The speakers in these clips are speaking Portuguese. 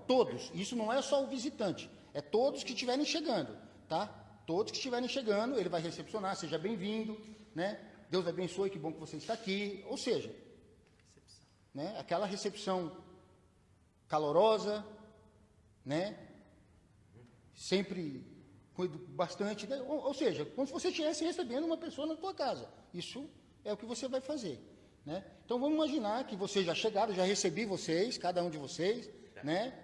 todos. Isso não é só o visitante, é todos que estiverem chegando, tá? Todos que estiverem chegando, ele vai recepcionar, seja bem-vindo, né? Deus abençoe, que bom que você está aqui. Ou seja, né? Aquela recepção calorosa, né? Sempre cuido bastante, né? Ou seja, como se você estivesse recebendo uma pessoa na tua casa. Isso é o que você vai fazer, né? Então vamos imaginar que vocês já chegaram, já recebi vocês, cada um de vocês, né?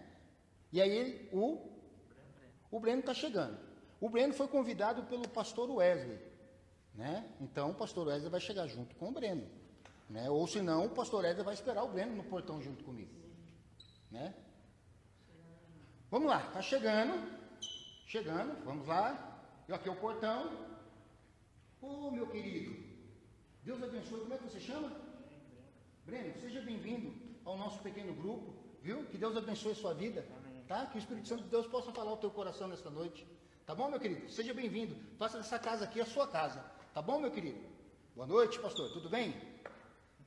E aí o Breno está chegando. O Breno foi convidado pelo pastor Wesley, né? Então o pastor Wesley vai chegar junto com o Breno, né? Ou senão o pastor Wesley vai esperar o Breno no portão junto comigo, né? Vamos lá, está chegando, vamos lá. E aqui é o portão. Ô, meu querido, Deus abençoe. Como é que você chama? Breno, seja bem-vindo ao nosso pequeno grupo, viu? Que Deus abençoe a sua vida, tá? Que o Espírito Santo de Deus possa falar ao teu coração nesta noite, tá bom, meu querido? Seja bem-vindo. Faça dessa casa aqui a sua casa, tá bom, meu querido? Boa noite, pastor, tudo bem?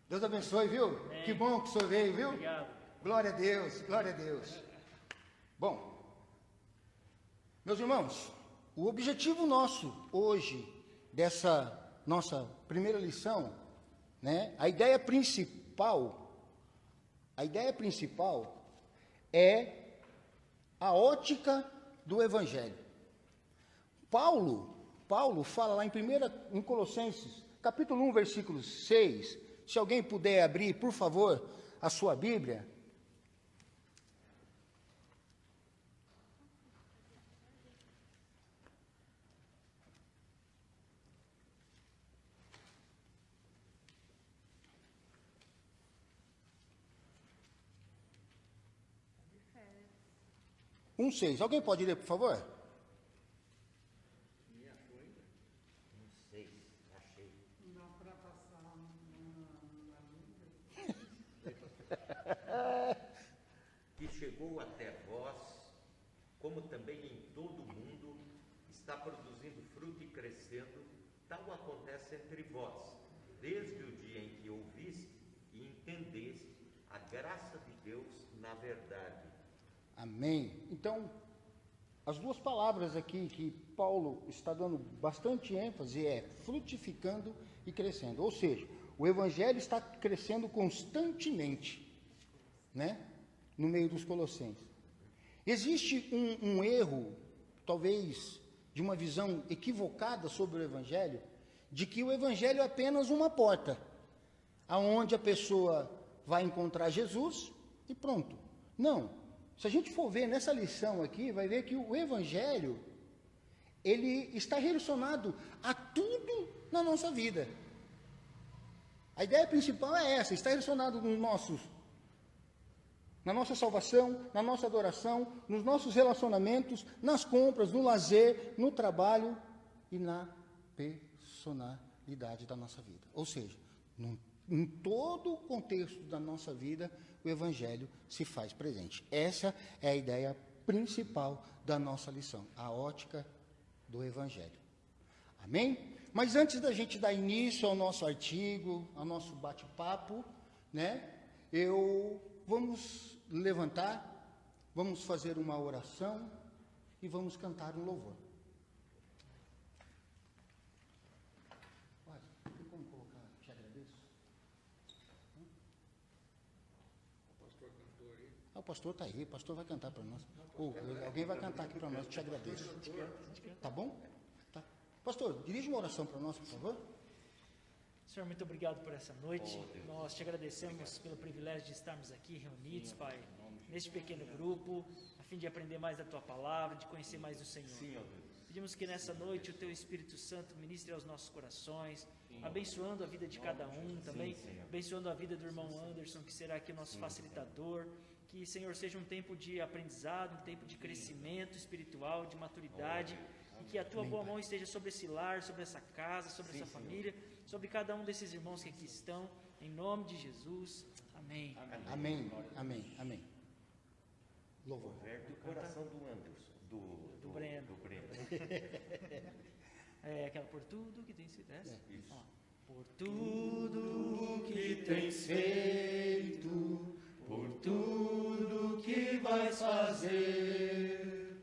Deus abençoe, viu? Amém. Que bom que o senhor veio, viu? Obrigado. Glória a Deus, glória a Deus. Bom, meus irmãos, o objetivo nosso hoje, dessa nossa primeira lição, né? A ideia principal é a ótica do Evangelho. Paulo fala lá em Colossenses, capítulo 1, versículo 6, se alguém puder abrir, por favor, a sua Bíblia. Um 6. Alguém pode ler, por favor? Um 6, achei. Não para passar na Que chegou até vós, como também em todo o mundo, está produzindo fruto e crescendo, tal acontece entre vós, desde o dia em que ouviste e entendeste a graça de Deus na verdade. Amém. Então, as duas palavras aqui que Paulo está dando bastante ênfase é frutificando e crescendo. Ou seja, o Evangelho está crescendo constantemente, né? No meio dos colossenses. Existe um erro, talvez, de uma visão equivocada sobre o Evangelho, de que o Evangelho é apenas uma porta, aonde a pessoa vai encontrar Jesus e pronto. Não. Se a gente for ver nessa lição aqui, vai ver que o Evangelho, ele está relacionado a tudo na nossa vida. A ideia principal é essa, está relacionado na nossa salvação, na nossa adoração, nos nossos relacionamentos, nas compras, no lazer, no trabalho e na personalidade da nossa vida. Ou seja, em todo o contexto da nossa vida, o Evangelho se faz presente. Essa é a ideia principal da nossa lição, a ótica do Evangelho. Amém? Mas antes da gente dar início ao nosso artigo, ao nosso bate-papo, né? Vamos levantar, vamos fazer uma oração e vamos cantar um louvor. O pastor está aí, o pastor vai cantar para nós. Alguém vai cantar aqui para nós, eu te agradeço. Tá bom? Tá. Pastor, dirige uma oração para nós, por favor. Senhor, muito obrigado por essa noite. Nós te agradecemos pelo privilégio de estarmos aqui reunidos, Pai, neste pequeno grupo, a fim de aprender mais da Tua palavra, de conhecer mais o Senhor. Pedimos que nessa noite o Teu Espírito Santo ministre aos nossos corações, abençoando a vida de cada um também, abençoando a vida do irmão Anderson, que será aqui o nosso facilitador. Que, Senhor, seja um tempo de aprendizado, um tempo de crescimento espiritual, de maturidade, e que a Tua boa mão esteja sobre esse lar, sobre essa casa, sobre essa família, sobre cada um desses irmãos que aqui estão, em nome de Jesus. Amém. Amém, amém, amém. Louvor. Do coração do Anderson, do Breno. Do Breno. É aquela por tudo que tem sido essa? Isso. Por tudo que tens feito, por tudo que vai vais fazer,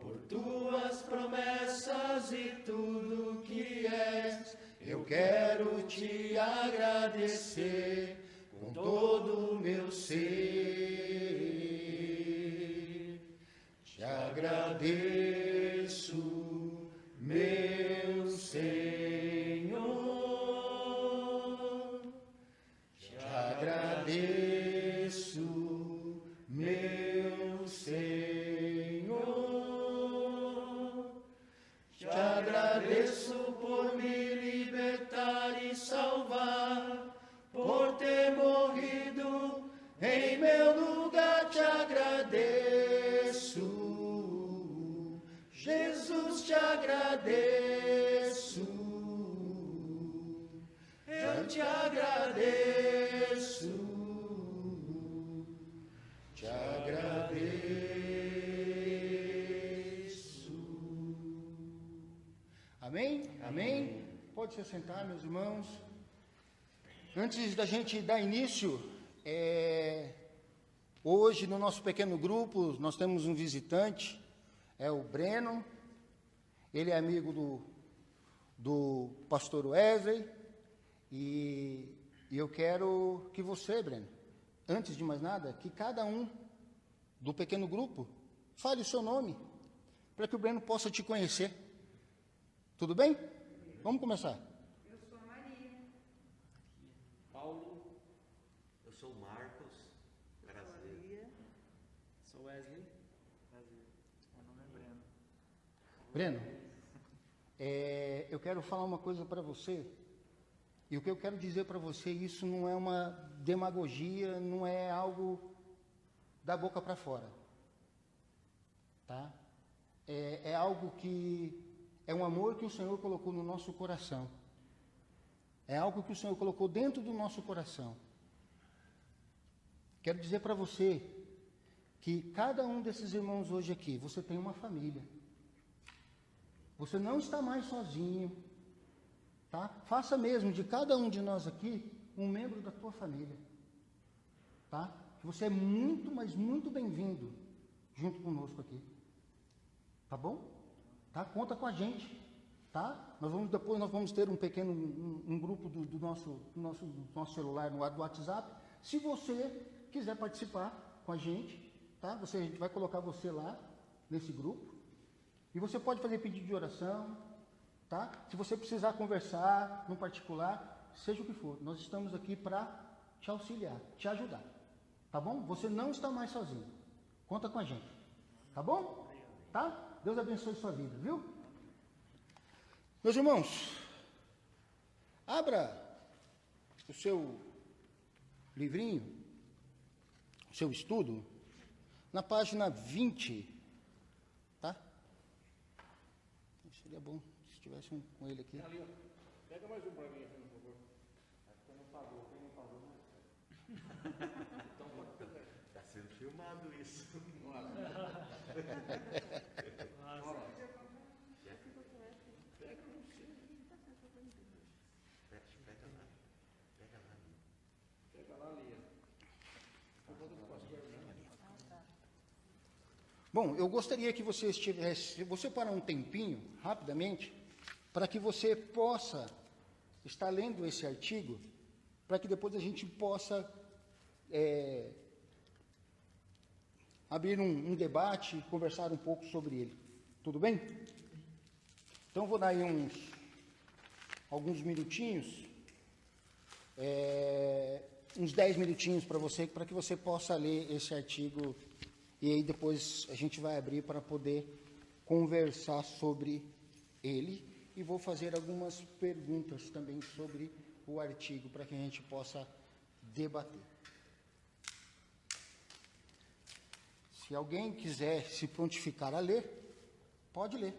por tuas promessas e tudo que és, eu quero te agradecer com todo o meu ser. Te agradeço, meu Senhor, te agradeço, meu Senhor, te agradeço por me libertar e salvar, por ter morrido em meu lugar, te agradeço, Jesus, te agradeço, eu te agradeço, te agradeço. Amém? Amém? Pode se sentar, meus irmãos. Antes da gente dar início, hoje no nosso pequeno grupo nós temos um visitante, é o Breno. Ele é amigo do pastor Wesley, e eu quero que você, Breno, antes de mais nada, que cada um do pequeno grupo fale o seu nome, para que o Breno possa te conhecer. Tudo bem? Vamos começar. Eu sou a Maria. Paulo, Eu sou o Marcos, prazer. sou Wesley. Prazer. Meu nome é Breno. Breno, eu quero falar uma coisa para você, e o que eu quero dizer para você, isso não é uma demagogia, não é algo da boca para fora, tá? É algo que é um amor que o Senhor colocou no nosso coração, é algo que o Senhor colocou dentro do nosso coração. Quero dizer para você que cada um desses irmãos hoje aqui, você tem uma família. Você não está mais sozinho, tá? Faça mesmo de cada um de nós aqui um membro da tua família, tá? Que você é muito, mas muito bem-vindo junto conosco aqui, tá bom? Tá? Conta com a gente, tá? Depois nós vamos ter um pequeno um grupo do nosso celular no WhatsApp. Se você quiser participar com a gente, tá? A gente vai colocar você lá nesse grupo. E você pode fazer pedido de oração, tá? Se você precisar conversar no particular, seja o que for, nós estamos aqui para te auxiliar, te ajudar, tá bom? Você não está mais sozinho, conta com a gente, tá bom? Tá? Deus abençoe sua vida, viu? Meus irmãos, abra o seu livrinho, o seu estudo, na página 20, tá? Seria bom se tivesse um com ele aqui. Pega mais um para mim, por favor. Quem não pagou, Está sendo filmado isso. Pega lá, Lia. Bom, eu gostaria que você estivesse, se você parar um tempinho, rapidamente, para que você possa estar lendo esse artigo, para que depois a gente possa abrir um debate, conversar um pouco sobre ele. Tudo bem? Então, eu vou dar aí alguns minutinhos, uns 10 minutinhos para você, para que você possa ler esse artigo, e aí depois a gente vai abrir para poder conversar sobre ele, e vou fazer algumas perguntas também sobre o artigo, para que a gente possa debater. Se alguém quiser se prontificar a ler, pode ler.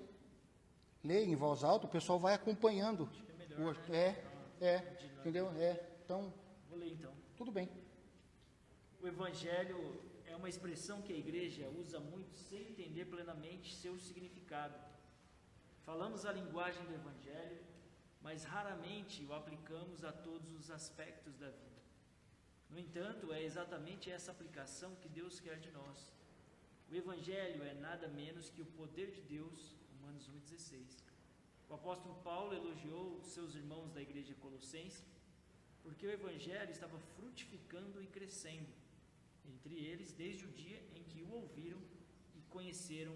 Lê em voz alta, o pessoal vai acompanhando. Entendeu? Então, Vou ler então. tudo bem. O Evangelho é uma expressão que a igreja usa muito sem entender plenamente seu significado. Falamos a linguagem do Evangelho, mas raramente o aplicamos a todos os aspectos da vida. No entanto, é exatamente essa aplicação que Deus quer de nós. O Evangelho é nada menos que o poder de Deus, Romanos 1,16. O apóstolo Paulo elogiou os seus irmãos da igreja colossense, porque o Evangelho estava frutificando e crescendo entre eles desde o dia em que o ouviram e conheceram.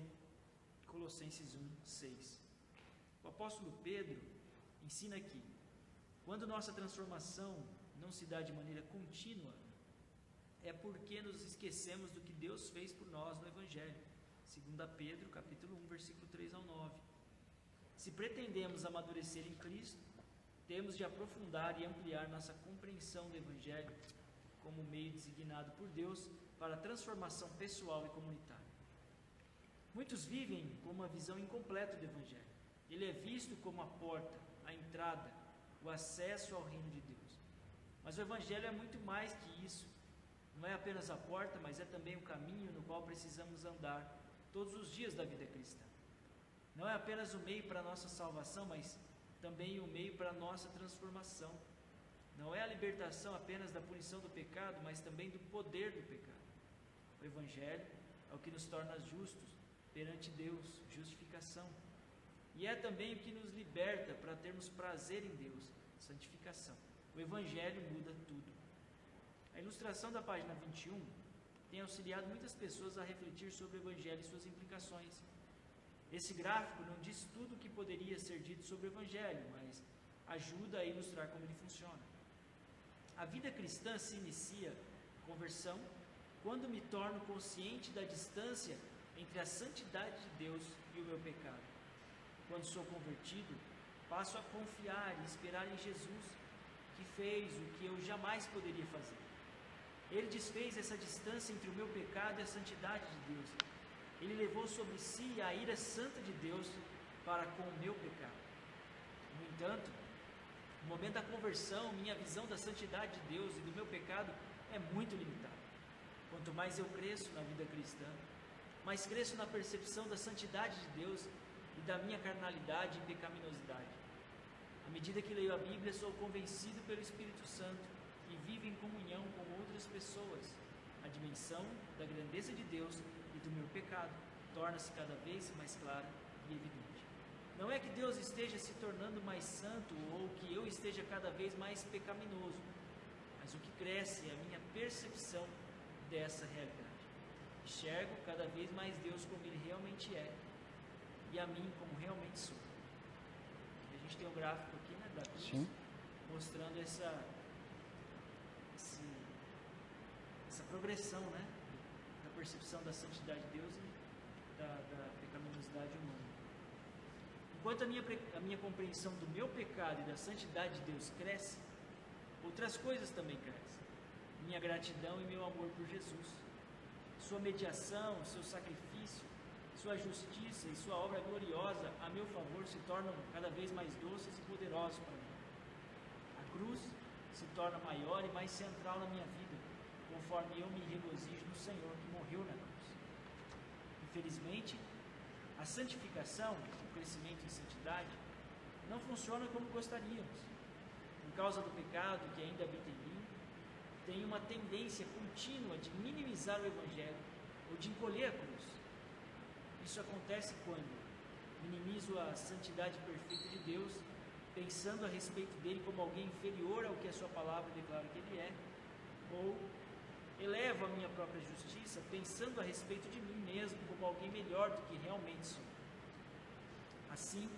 Colossenses 1:6. O apóstolo Pedro ensina que, quando nossa transformação não se dá de maneira contínua, é porque nos esquecemos do que Deus fez por nós no Evangelho. 2 Pedro, capítulo 1, versículo 3 ao 9. Se pretendemos amadurecer em Cristo, temos de aprofundar e ampliar nossa compreensão do Evangelho como meio designado por Deus para a transformação pessoal e comunitária. Muitos vivem com uma visão incompleta do Evangelho. Ele é visto como a porta, a entrada, o acesso ao reino de Deus. Mas o Evangelho é muito mais que isso. Não é apenas a porta, mas é também o caminho no qual precisamos andar todos os dias da vida cristã. Não é apenas o meio para a nossa salvação, mas também o meio para a nossa transformação. Não é a libertação apenas da punição do pecado, mas também do poder do pecado. O Evangelho é o que nos torna justos perante Deus, justificação. E é também o que nos liberta para termos prazer em Deus, santificação. O Evangelho muda tudo. A ilustração da página 21 tem auxiliado muitas pessoas a refletir sobre o Evangelho e suas implicações. Esse gráfico não diz tudo o que poderia ser dito sobre o Evangelho, mas ajuda a ilustrar como ele funciona. A vida cristã se inicia, conversão, quando me torno consciente da distância entre a santidade de Deus e o meu pecado. Quando sou convertido, passo a confiar e esperar em Jesus, que fez o que eu jamais poderia fazer. Ele desfez essa distância entre o meu pecado e a santidade de Deus. Ele levou sobre si a ira santa de Deus para com o meu pecado. No entanto, no momento da conversão, minha visão da santidade de Deus e do meu pecado é muito limitada. Quanto mais eu cresço na vida cristã, mais cresço na percepção da santidade de Deus e da minha carnalidade e pecaminosidade. À medida que leio a Bíblia, sou convencido pelo Espírito Santo e vivo em comunhão com outras pessoas. A dimensão da grandeza de Deus e do meu pecado torna-se cada vez mais clara e evidente. Não é que Deus esteja se tornando mais santo ou que eu esteja cada vez mais pecaminoso, mas o que cresce é a minha percepção dessa realidade. Enxergo cada vez mais Deus como Ele realmente é e a mim como realmente sou. A gente tem um gráfico aqui, né, da cruz, Sim. mostrando essa progressão, né, da percepção da santidade de Deus e da pecaminosidade humana. Enquanto a minha compreensão do meu pecado e da santidade de Deus cresce, outras coisas também crescem. Minha gratidão e meu amor por Jesus. Sua mediação, seu sacrifício, sua justiça e sua obra gloriosa a meu favor se tornam cada vez mais doces e poderosos para mim. A cruz se torna maior e mais central na minha vida, conforme eu me regozijo no Senhor que morreu na cruz. Infelizmente, a santificação, o crescimento em santidade, não funciona como gostaríamos. Por causa do pecado que ainda habita em mim, tenho uma tendência contínua de minimizar o Evangelho ou de encolher a cruz. Isso acontece quando minimizo a santidade perfeita de Deus, pensando a respeito dele como alguém inferior ao que a sua palavra declara que ele é, ou elevo a minha própria justiça, pensando a respeito de mim mesmo como alguém melhor do que realmente sou. Assim,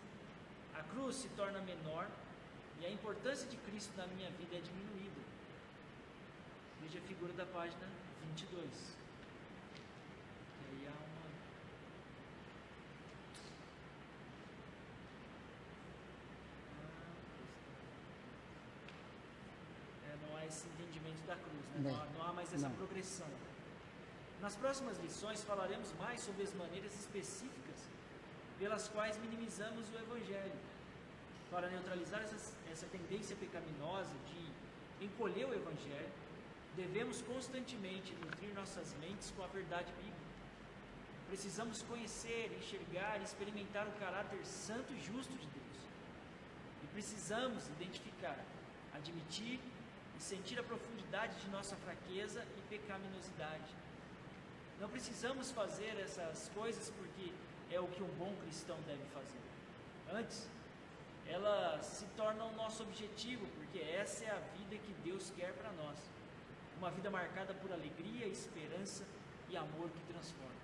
a cruz se torna menor e a importância de Cristo na minha vida é diminuída. Veja a figura da página 22. E aí há não há esse entendimento da cruz, né? Não há mais essa progressão. Nas próximas lições falaremos mais sobre as maneiras específicas pelas quais minimizamos o Evangelho, para neutralizar essa tendência pecaminosa de encolher o Evangelho. Devemos constantemente nutrir nossas mentes com a verdade bíblica. Precisamos conhecer, enxergar e experimentar o caráter santo e justo de Deus. E precisamos identificar, admitir e sentir a profundidade de nossa fraqueza e pecaminosidade. Não precisamos fazer essas coisas porque é o que um bom cristão deve fazer. Antes, elas se tornam nosso objetivo, porque essa é a vida que Deus quer para nós. Uma vida marcada por alegria, esperança e amor que transforma.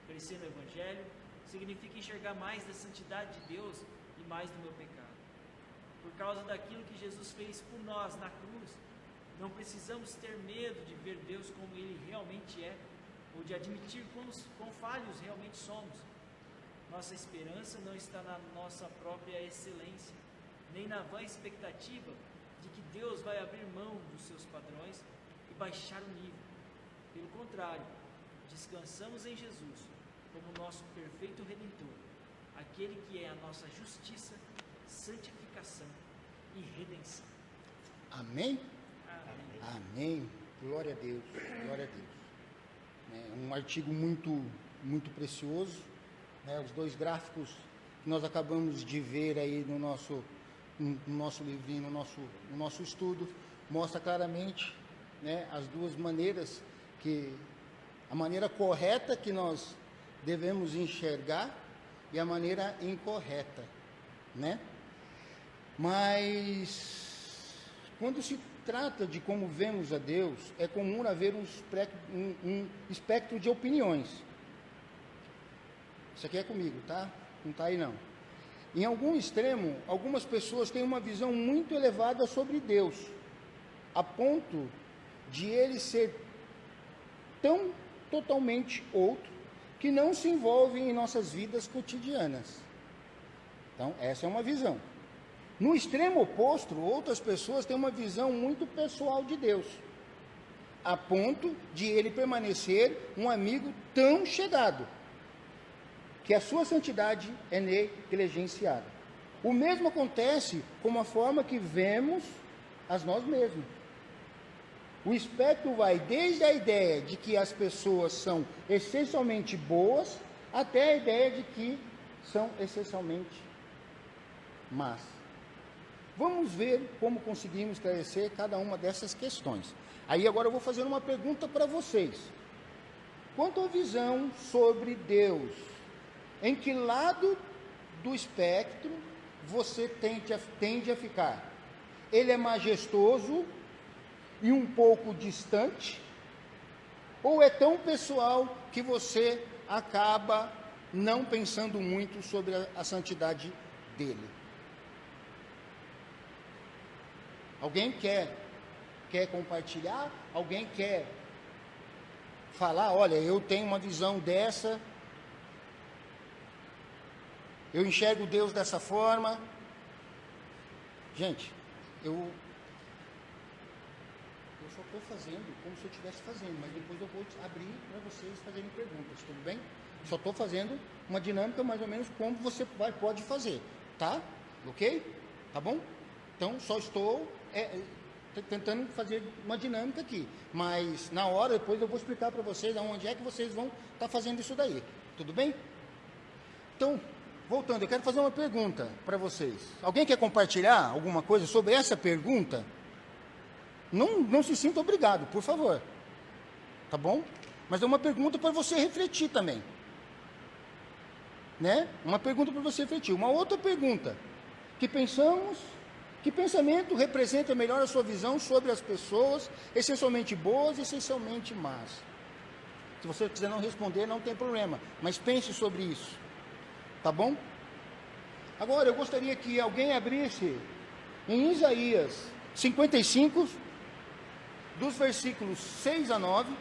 Crescer no Evangelho significa enxergar mais da santidade de Deus e mais do meu pecado. Por causa daquilo que Jesus fez por nós na cruz, não precisamos ter medo de ver Deus como Ele realmente é, ou de admitir quão falhos realmente somos. Nossa esperança não está na nossa própria excelência, nem na vã expectativa de que Deus vai abrir mão dos seus padrões e baixar o nível. Pelo contrário, descansamos em Jesus como nosso perfeito Redentor, aquele que é a nossa justiça, santificação e redenção. Amém? Amém. Amém. Glória a Deus. Glória a Deus. É um artigo muito precioso. Os dois gráficos que nós acabamos de ver aí no nosso livrinho, no nosso estudo, mostra claramente, as duas maneiras, a maneira correta que nós devemos enxergar e a maneira incorreta, Mas quando se trata de como vemos a Deus, é comum haver um espectro de opiniões. Isso aqui é comigo, tá? Não está aí não. Em algum extremo, algumas pessoas têm uma visão muito elevada sobre Deus, a ponto de ele ser tão totalmente outro, que não se envolvem em nossas vidas cotidianas. Então, essa é uma visão. No extremo oposto, outras pessoas têm uma visão muito pessoal de Deus, a ponto de ele permanecer um amigo tão chegado, que a sua santidade é negligenciada. O mesmo acontece com a forma que vemos a nós mesmos. O espectro vai desde a ideia de que as pessoas são essencialmente boas, até a ideia de que são essencialmente más. Vamos ver como conseguimos esclarecer cada uma dessas questões. Aí agora eu vou fazer uma pergunta para vocês. Quanto à visão sobre Deus, em que lado do espectro você tende a ficar? Ele é majestoso e um pouco distante? Ou é tão pessoal que você acaba não pensando muito sobre a santidade dele? Alguém quer compartilhar? Alguém quer falar, olha, eu tenho uma visão dessa, eu enxergo Deus dessa forma? Gente, eu só estou fazendo como se eu estivesse fazendo, mas depois eu vou abrir para vocês fazerem perguntas, tudo bem? Só estou fazendo uma dinâmica mais ou menos como você pode fazer, tá? Ok? Tá bom? Então, só estou tentando fazer uma dinâmica aqui, mas na hora, depois eu vou explicar para vocês aonde é que vocês vão estar fazendo isso daí, tudo bem? Então, voltando, eu quero fazer uma pergunta para vocês. Alguém quer compartilhar alguma coisa sobre essa pergunta? Não se sinta obrigado, por favor, tá bom? Mas é uma pergunta para você refletir também, Uma pergunta para você refletir. Uma outra pergunta, que pensamento representa melhor a sua visão sobre as pessoas, essencialmente boas e essencialmente más? Se você quiser não responder, não tem problema, mas pense sobre isso, tá bom? Agora, eu gostaria que alguém abrisse em Isaías 55, dos versículos 6 a 9,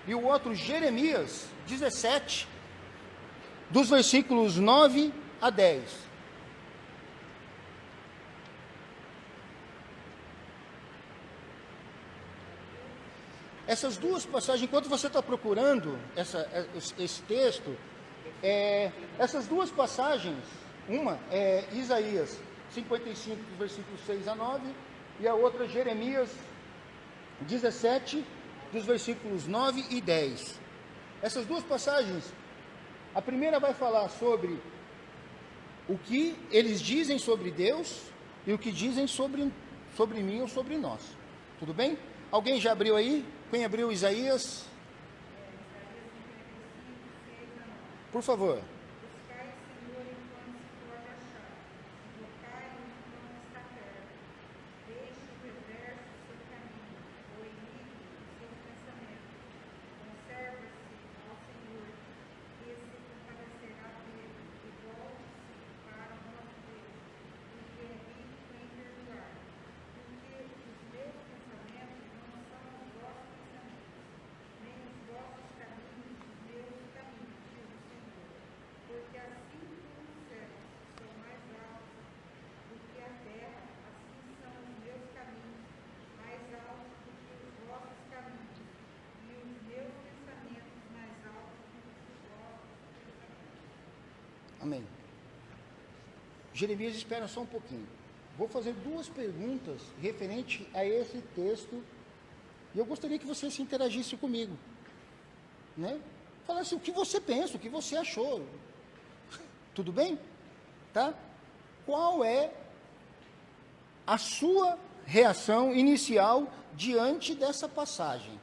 e o outro Jeremias 17, dos versículos 9 a 10. Essas duas passagens, enquanto você está procurando esse texto, essas duas passagens, uma é Isaías 55, versículos 6 a 9, e a outra Jeremias 17, dos versículos 9 e 10. Essas duas passagens, a primeira vai falar sobre o que eles dizem sobre Deus e o que dizem sobre mim ou sobre nós. Tudo bem? Alguém já abriu aí? Quem abriu Isaías? Por favor. Buscai o Senhor enquanto se pode achar, invocai-o enquanto está perto. Deixe o perverso o seu caminho, o iníquo os seus pensamentos. Conserve-se ao Senhor, e se compadecerá dele, e volte-se para o nosso Deus, porque é rico em perdoar. Porque os meus pensamentos não são os vossos pensamentos, nem os vossos caminhos os meus caminhos, diz o Senhor. Porque assim como os céus são mais altos do que a terra, assim são os meus caminhos mais altos do que os vossos caminhos, e os meus pensamentos mais altos do que os vossos pensamentos. Amém. Jeremias, espera só um pouquinho. Vou fazer duas perguntas referente a esse texto. E eu gostaria que você se interagisse comigo. Né? Falasse o que você pensa, o que você achou. Tudo bem? Tá? Qual é a sua reação inicial diante dessa passagem?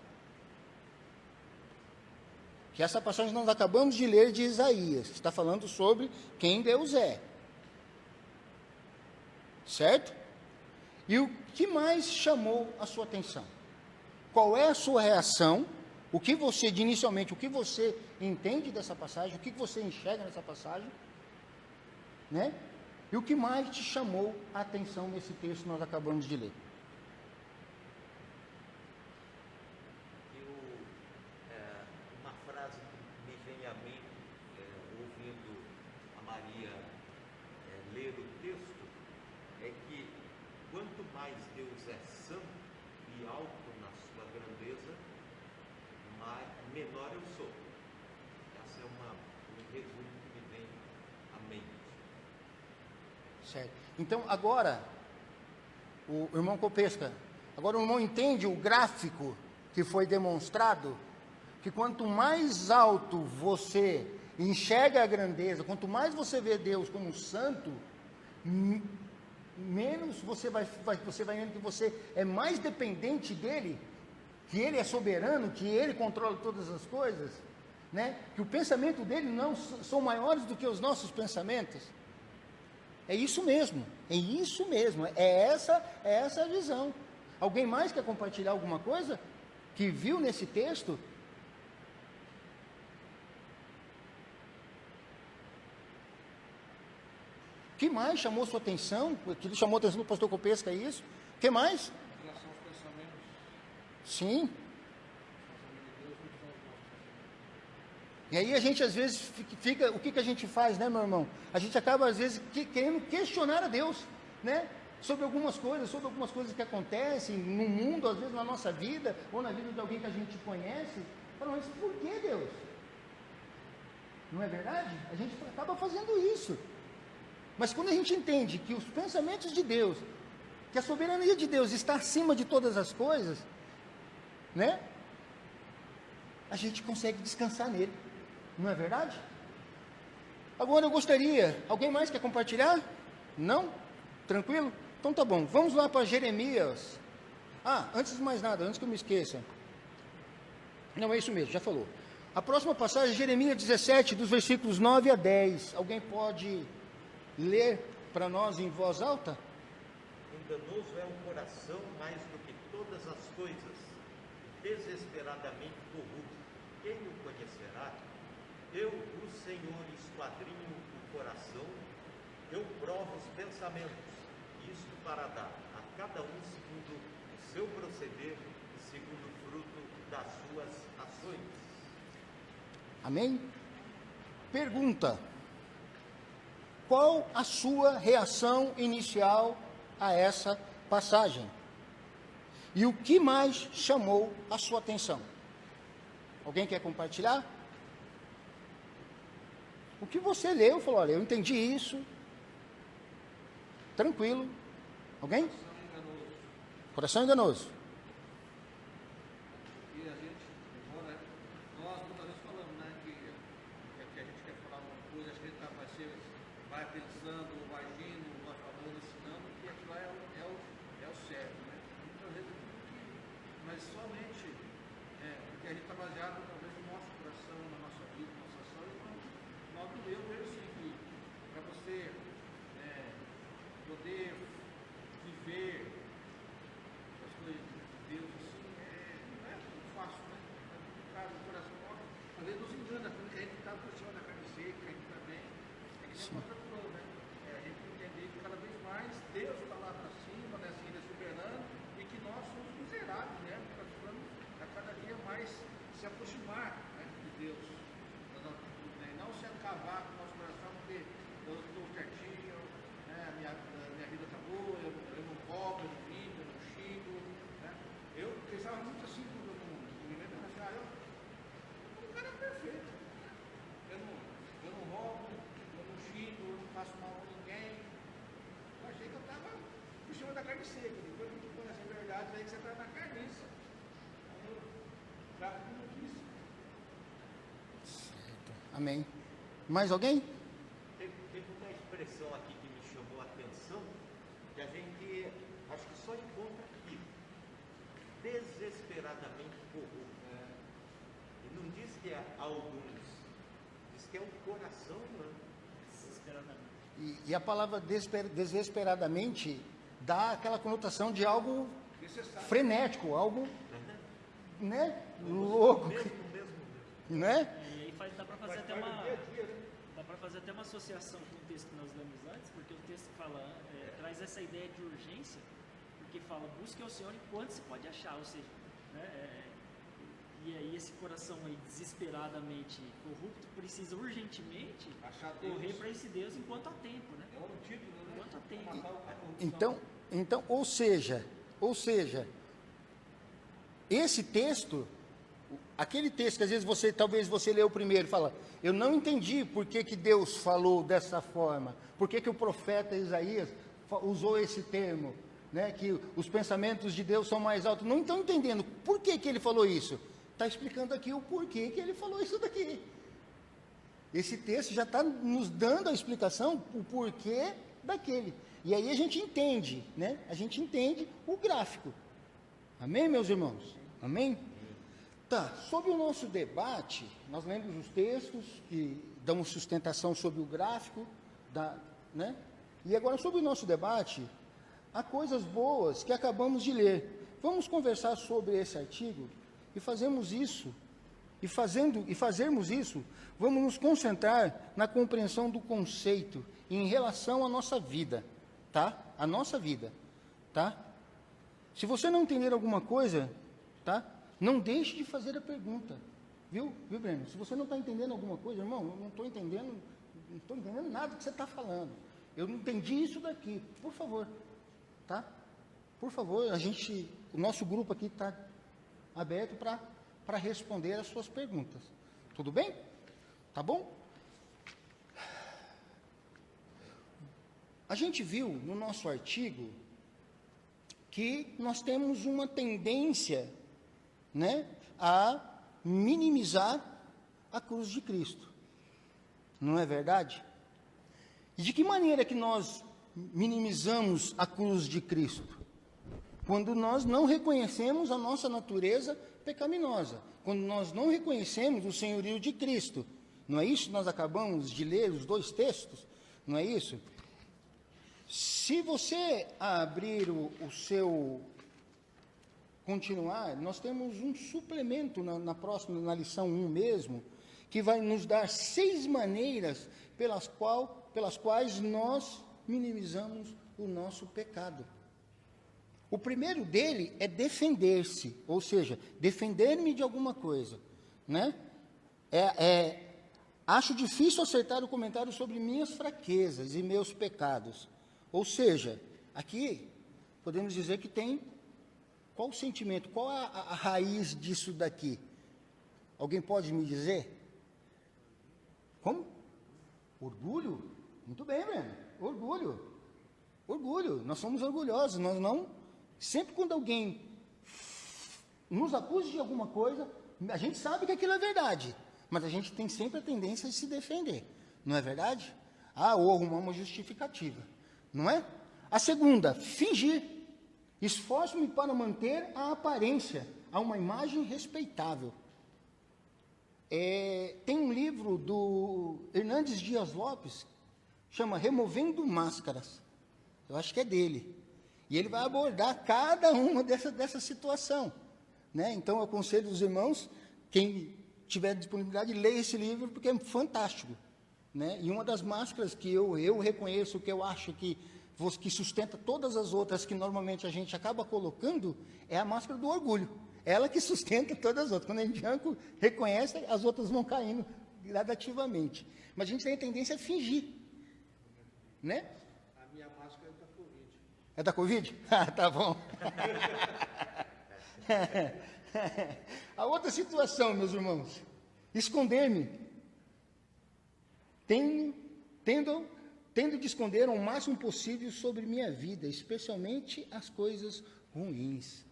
Que essa passagem nós acabamos de ler de Isaías, que está falando sobre quem Deus é. Certo? E o que mais chamou a sua atenção? Qual é a sua reação? O que você, inicialmente, o que você entende dessa passagem? O que você enxerga nessa passagem? Né? E o que mais te chamou a atenção nesse texto que nós acabamos de ler? Uma frase que me vem à mente, ouvindo a Maria ler o texto, é que quanto mais Deus é santo e alto na sua grandeza, menor eu sou. Essa é um resumo que me vem à mente. Certo. Então, agora, o irmão Copesca, agora o irmão entende o gráfico que foi demonstrado, que quanto mais alto você enxerga a grandeza, quanto mais você vê Deus como santo, menos você vai vendo que você é mais dependente dele, que ele é soberano, que ele controla todas as coisas, né? Que o pensamento dele não são maiores do que os nossos pensamentos. É isso mesmo, é essa a visão. Alguém mais quer compartilhar alguma coisa que viu nesse texto? O que mais chamou sua atenção? O que chamou a atenção do pastor Copesca é isso? O que mais? Em relação aos pensamentos, Sim. de Deus, muito são os nossos. E aí a gente às vezes fica, o que a gente faz, né, meu irmão? A gente acaba às vezes querendo questionar a Deus, né? Sobre algumas coisas que acontecem no mundo, às vezes na nossa vida, ou na vida de alguém que a gente conhece. Fala, mas por que Deus? Não é verdade? A gente acaba fazendo isso. Mas quando a gente entende que os pensamentos de Deus, que a soberania de Deus está acima de todas as coisas, né? A gente consegue descansar nele. Não é verdade? Agora eu gostaria, alguém mais quer compartilhar? Não? Tranquilo? Então tá bom, vamos lá para Jeremias. Antes de mais nada, antes que eu me esqueça. Não, é isso mesmo, já falou. A próxima passagem é Jeremias 17, dos versículos 9 a 10. Alguém pode ler para nós em voz alta? Enganoso é o coração mais do que todas as coisas, desesperadamente corrupto. Quem o conhecerá? Eu, o Senhor, esquadrinho o coração, eu provo os pensamentos, isto para dar a cada um segundo o seu proceder e segundo o fruto das suas ações. Amém? Pergunta: qual a sua reação inicial a essa passagem? E o que mais chamou a sua atenção? Alguém quer compartilhar? O que você leu, falou, olha, eu entendi isso. Tranquilo. Alguém? Coração enganoso. E a gente, embora nós muitas vezes falamos, né, que a gente quer falar uma coisa, a gente vai pensando, vai agindo, vai falando, ensinando, que aquilo lá é o certo, né? Muitas vezes, mas somente a gente está baseado talvez no nosso coração, na nossa vida, na nossa ação, e nós não eu vejo assim que para você poder viver as coisas de Deus assim, não é muito fácil, né? É complicado, o coração nosso, às vezes nos engana, quando a gente está por cima da carne seca, a gente está bem, é que nem outra coisa, né? A gente entender que cada vez mais Deus está lá para cima, né, assim, Ele é soberano, e que nós somos miseráveis, né? Procurando a cada dia mais se aproximar, né, de Deus, né? Não se acabar com o nosso coração, porque eu estou certinho, né? A minha vida está boa, eu não roubo, eu não vivo, eu não xingo, né? Eu pensava muito assim quando eu me lembro, eu um cara perfeito, né? Eu não roubo, eu não xingo, eu não faço mal a ninguém. Eu achei que eu estava por cima da carne seca. Depois que eu conheci a verdade, aí que você está na carniça. Aí eu trago como eu quis. Amém. Mais alguém? Teve uma expressão aqui que me chamou a atenção, que a gente acho que só encontra aqui, desesperadamente corrupto. E não diz que é alguns, diz que é um coração humano. Desesperadamente. E a palavra desesperadamente dá aquela conotação de algo Necessário. frenético, algo, né, louco, Mesmo. né? E aí dá para fazer até uma associação com o texto que nós lemos antes, porque o texto fala, traz essa ideia de urgência, porque fala, busque ao Senhor enquanto se pode achar, ou seja, né, e aí esse coração aí desesperadamente corrupto precisa urgentemente Achar Deus. correr para esse Deus enquanto há tempo, né? É um título, né? Enquanto há tempo. Matar a corrupção. Então, ou seja, esse texto, aquele texto que às vezes talvez você leu primeiro, fala, eu não entendi por que Deus falou dessa forma, por que o profeta Isaías usou esse termo, né, que os pensamentos de Deus são mais altos. Não estão entendendo por que ele falou isso. Está explicando aqui o porquê que ele falou isso daqui. Esse texto já está nos dando a explicação, o porquê daquele. E aí a gente entende, né? A gente entende o gráfico. Amém, meus irmãos? Amém? Tá, sobre o nosso debate, nós lemos os textos que dão sustentação sobre o gráfico, né? E agora sobre o nosso debate, há coisas boas que acabamos de ler. Vamos conversar sobre esse artigo e fazermos isso, vamos nos concentrar na compreensão do conceito em relação à nossa vida, tá? A nossa vida, tá? Se você não entender alguma coisa, tá? Não deixe de fazer a pergunta, viu, Breno? Se você não está entendendo alguma coisa, irmão, eu não estou entendendo nada que você está falando. Eu não entendi isso daqui, por favor, tá? Por favor, o nosso grupo aqui está aberto para responder as suas perguntas. Tudo bem? Tá bom? A gente viu no nosso artigo que nós temos uma tendência, né, a minimizar a cruz de Cristo. Não é verdade? E de que maneira que nós minimizamos a cruz de Cristo? Quando nós não reconhecemos a nossa natureza pecaminosa, quando nós não reconhecemos o senhorio de Cristo. Não é isso que nós acabamos de ler, os dois textos? Não é isso? Se você abrir o seu continuar, nós temos um suplemento na lição 1 mesmo, que vai nos dar 6 maneiras pelas quais nós minimizamos o nosso pecado. O primeiro dele é defender-se, ou seja, defender-me de alguma coisa, né? Acho difícil acertar o comentário sobre minhas fraquezas e meus pecados. Ou seja, aqui podemos dizer que tem qual o sentimento, qual a raiz disso daqui? Alguém pode me dizer? Como? Orgulho? Muito bem, Breno. Orgulho. Nós somos orgulhosos. Nós não. Sempre quando alguém nos acusa de alguma coisa, a gente sabe que aquilo é verdade, mas a gente tem sempre a tendência de se defender. Não é verdade? Ou arrumar uma justificativa. Não é? A segunda, fingir. Esforço-me para manter a aparência, a uma imagem respeitável. Tem um livro do Hernandes Dias Lopes, chama Removendo Máscaras. Eu acho que é dele. E ele vai abordar cada uma dessa situação, né? Então, eu aconselho os irmãos, quem tiver disponibilidade, leia esse livro, porque é fantástico, né? E uma das máscaras que eu reconheço, que eu acho que sustenta todas as outras que normalmente a gente acaba colocando, é a máscara do orgulho. Ela que sustenta todas as outras. Quando a gente reconhece, as outras vão caindo gradativamente. Mas a gente tem a tendência a fingir, né? A minha máscara é da Covid. É da Covid? Ah, tá bom. A outra situação, meus irmãos, esconder-me. Tendo de esconder ao máximo possível sobre minha vida, especialmente as coisas ruins.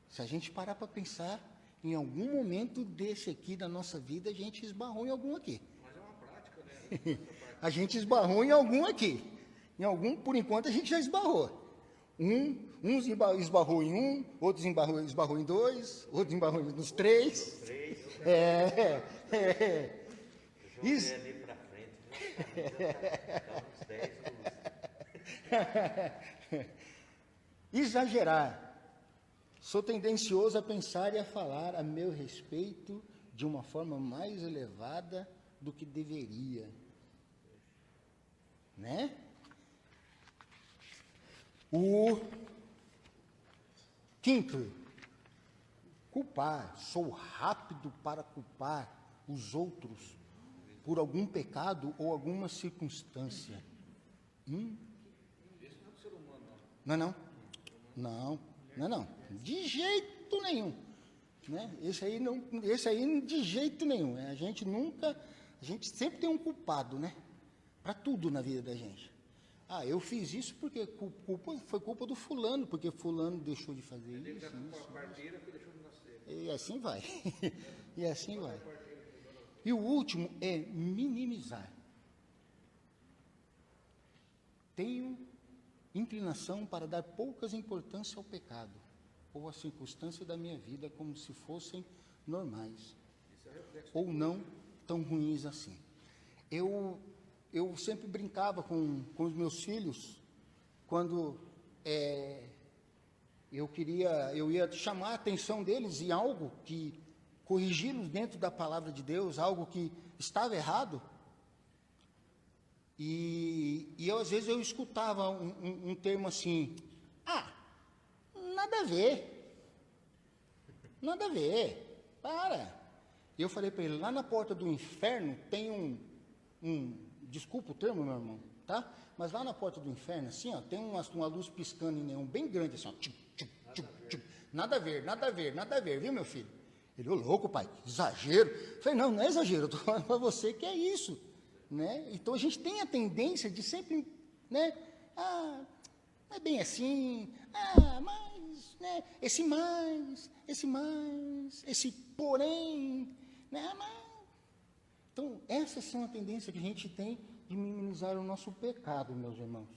Se a gente parar para pensar, em algum momento desse aqui da nossa vida, a gente esbarrou em algum aqui. Mas é uma prática, né? A gente esbarrou em algum aqui. Em algum, por enquanto, a gente já esbarrou. Uns esbarrou em um, outros esbarrou em dois, outros esbarrou nos três. Joguei ali para frente, dá uns 10 Exagerar. Sou tendencioso a pensar e a falar a meu respeito de uma forma mais elevada do que deveria. Né? O quinto, culpar. Sou rápido para culpar os outros por algum pecado ou alguma circunstância. Esse não é do ser humano, não. Não. De jeito nenhum. Né? Esse aí de jeito nenhum. A gente sempre tem um culpado, né? Para tudo na vida da gente. Ah, eu fiz isso porque foi culpa do fulano, porque fulano deixou de fazer isso. A parteira que deixou de nascer. E assim vai. E assim vai. E o último é minimizar. Tenho inclinação para dar poucas importância ao pecado ou à circunstância da minha vida como se fossem normais ou não tão ruins assim. Eu sempre brincava com os meus filhos quando eu ia chamar a atenção deles em algo que corrigi-los dentro da palavra de Deus, algo que estava errado. E eu, às vezes, eu escutava um termo assim, nada a ver, para. E eu falei para ele, lá na porta do inferno tem desculpa o termo, meu irmão, tá? Mas lá na porta do inferno, assim, ó, tem uma luz piscando em neon bem grande, assim, ó, nada a ver, viu, meu filho? Ele, ô louco, pai, exagero. Eu falei, não é exagero, eu estou falando para você que é isso. Né? Então a gente tem a tendência de sempre, né? Não é bem assim, mas, né? Esse porém, né? Então, essas são a tendência que a gente tem de minimizar o nosso pecado, meus irmãos.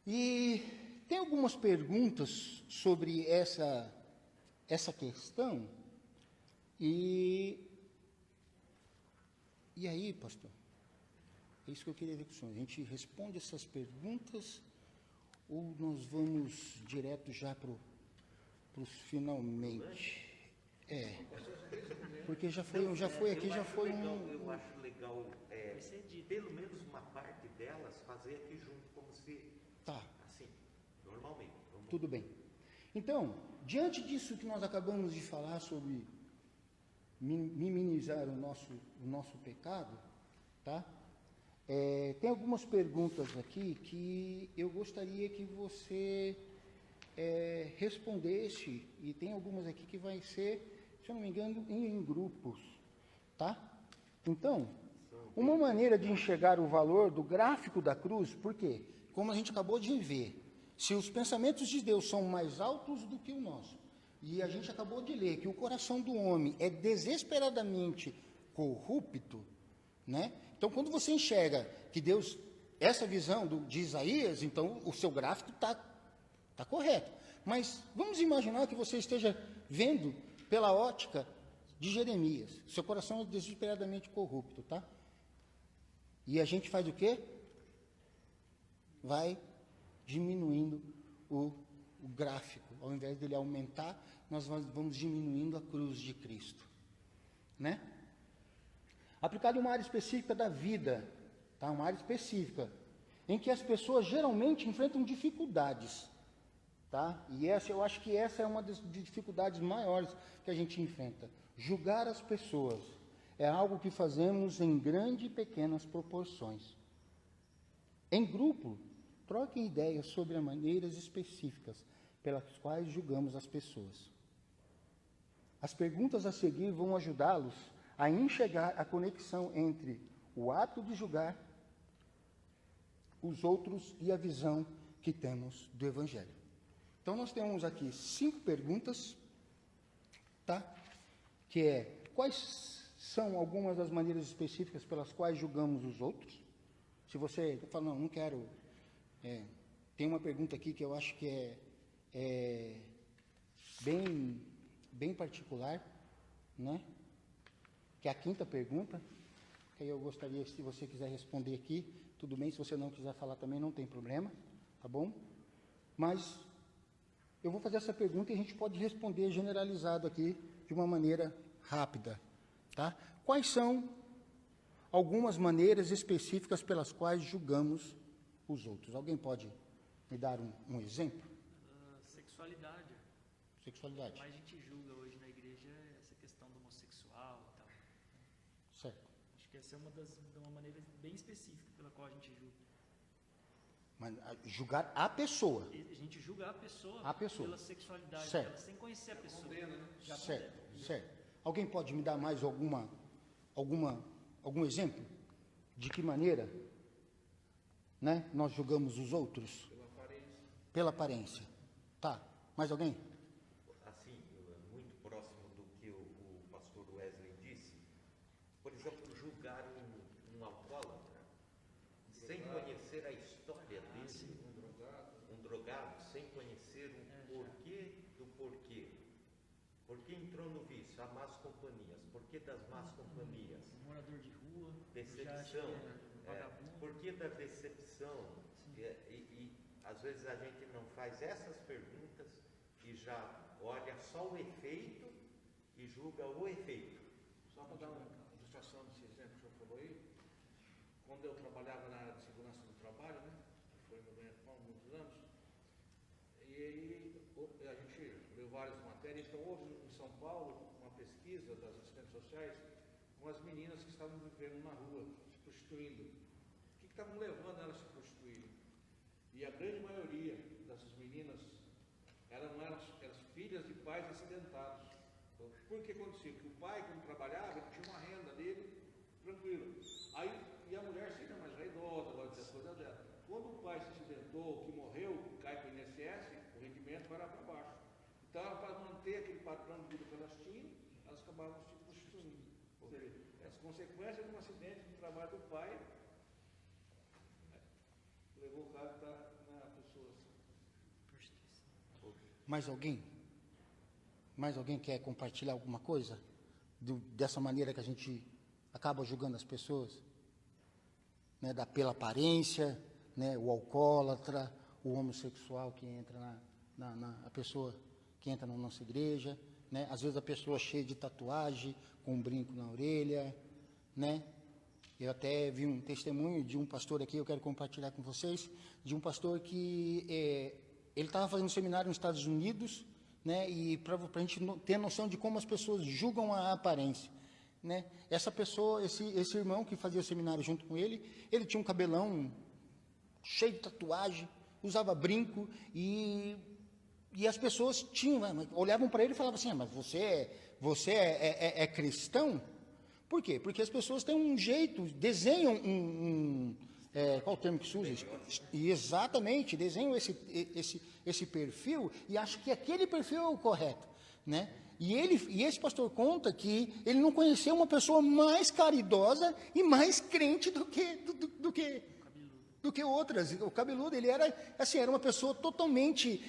E tem algumas perguntas sobre essa questão, e aí, pastor, é isso que eu queria ver com o senhor. A gente responde essas perguntas ou nós vamos direto já para os finalmente? Porque já foi aqui, já foi um... Eu acho legal, pelo menos uma parte delas, fazer aqui junto, como se... Tá. Assim, normalmente. Tudo bem. Então, diante disso que nós acabamos de falar sobre minimizar o nosso pecado, tá? Tem algumas perguntas aqui que eu gostaria que você respondesse, e tem algumas aqui que vai ser, se eu não me engano, em grupos, tá? Então, uma maneira de enxergar o valor do gráfico da cruz, porque, como a gente acabou de ver, se os pensamentos de Deus são mais altos do que o nosso, e a gente acabou de ler que o coração do homem é desesperadamente corrupto, né? Então, quando você enxerga que Deus, essa visão de Isaías, então o seu gráfico está Está correto. Mas vamos imaginar que você esteja vendo pela ótica de Jeremias. Seu coração é desesperadamente corrupto, tá? E a gente faz o quê? Vai diminuindo o gráfico. Ao invés dele aumentar, nós vamos diminuindo a cruz de Cristo. Né? Aplicado em uma área específica da vida, tá? Uma área específica, em que as pessoas geralmente enfrentam dificuldades. Tá? E eu acho que essa é uma das dificuldades maiores que a gente enfrenta. Julgar as pessoas é algo que fazemos em grandes e pequenas proporções. Em grupo, troquem ideias sobre as maneiras específicas pelas quais julgamos as pessoas. As perguntas a seguir vão ajudá-los a enxergar a conexão entre o ato de julgar os outros e a visão que temos do Evangelho. Então, nós temos aqui 5 perguntas, tá? Que é, quais são algumas das maneiras específicas pelas quais julgamos os outros? Se você fala, não quero... tem uma pergunta aqui que eu acho que é bem particular, né? Que é a 5ª pergunta, que aí eu gostaria, se você quiser responder aqui, tudo bem, se você não quiser falar também, não tem problema, tá bom? Mas... eu vou fazer essa pergunta e a gente pode responder generalizado aqui de uma maneira rápida, tá? Quais são algumas maneiras específicas pelas quais julgamos os outros? Alguém pode me dar um exemplo? Sexualidade. Sexualidade. O que mais a gente julga hoje na igreja é essa questão do homossexual e tal. Certo. Acho que essa é uma maneira bem específica pela qual a gente julga. Mas julgar a pessoa. A gente julga a pessoa, pela sexualidade certo. dela, sem conhecer a pessoa. Certo. Alguém pode me dar mais algum exemplo? De que maneira, né, nós julgamos os outros? Pela aparência. Tá. Mais alguém? Assim, muito próximo do que o pastor Wesley disse, por exemplo, julgar um alcoólatra, sem conhecer a história dele, um drogado, sem conhecer o porquê do porquê. Por que entrou no vício? Há más companhias. Por que das más companhias? Morador de rua. Decepção. Por que da decepção? E às vezes a gente não faz essas perguntas e já olha só o efeito e julga o efeito. Só para dar uma ilustração desse exemplo que o senhor falou aí, quando eu trabalhava na área de segurança do trabalho, né, foi no Benetton há muitos anos, e aí a gente leu várias matérias, então houve em São Paulo uma pesquisa das assistentes sociais com as meninas que estavam vivendo na rua, se prostituindo. O que estavam levando elas a se prostituírem? E a grande maioria dessas meninas eram filhas de pais acidentados. Então, por que acontecia? Porque o pai, quando trabalhava, ele tinha uma renda dele tranquila. Aí, e a mulher sempre mais vaidosa, gosta das coisas dela. Quando o pai se acidentou, que morreu, cai para o INSS, o rendimento vai lá para baixo. Então, para manter aquele padrão de vida que elas tinham, elas acabavam se prostituindo. Ou seja, as consequências de um acidente do trabalho do pai levou o cara a estar na pessoa. Mais alguém? Mais alguém quer compartilhar alguma coisa? Dessa maneira que a gente acaba julgando as pessoas? Né, pela aparência, né, o alcoólatra, o homossexual que entra a pessoa que entra na nossa igreja, né? Às vezes a pessoa cheia de tatuagem, com um brinco na orelha, né? Eu até vi um testemunho de um pastor aqui, eu quero compartilhar com vocês, de um pastor que ele estava fazendo um seminário nos Estados Unidos, né? E para a gente ter noção de como as pessoas julgam a aparência, né? Essa pessoa, esse irmão que fazia o seminário junto com ele tinha um cabelão cheio de tatuagem, usava brinco e as pessoas olhavam para ele e falavam assim, mas você é cristão? Por quê? Porque as pessoas têm um jeito, desenham qual o termo que se usa? Exatamente, desenham esse perfil e acham que aquele perfil é o correto, né? E esse pastor conta que ele não conheceu uma pessoa mais caridosa e mais crente do que do que outras. O cabeludo, ele era, assim, era uma pessoa totalmente,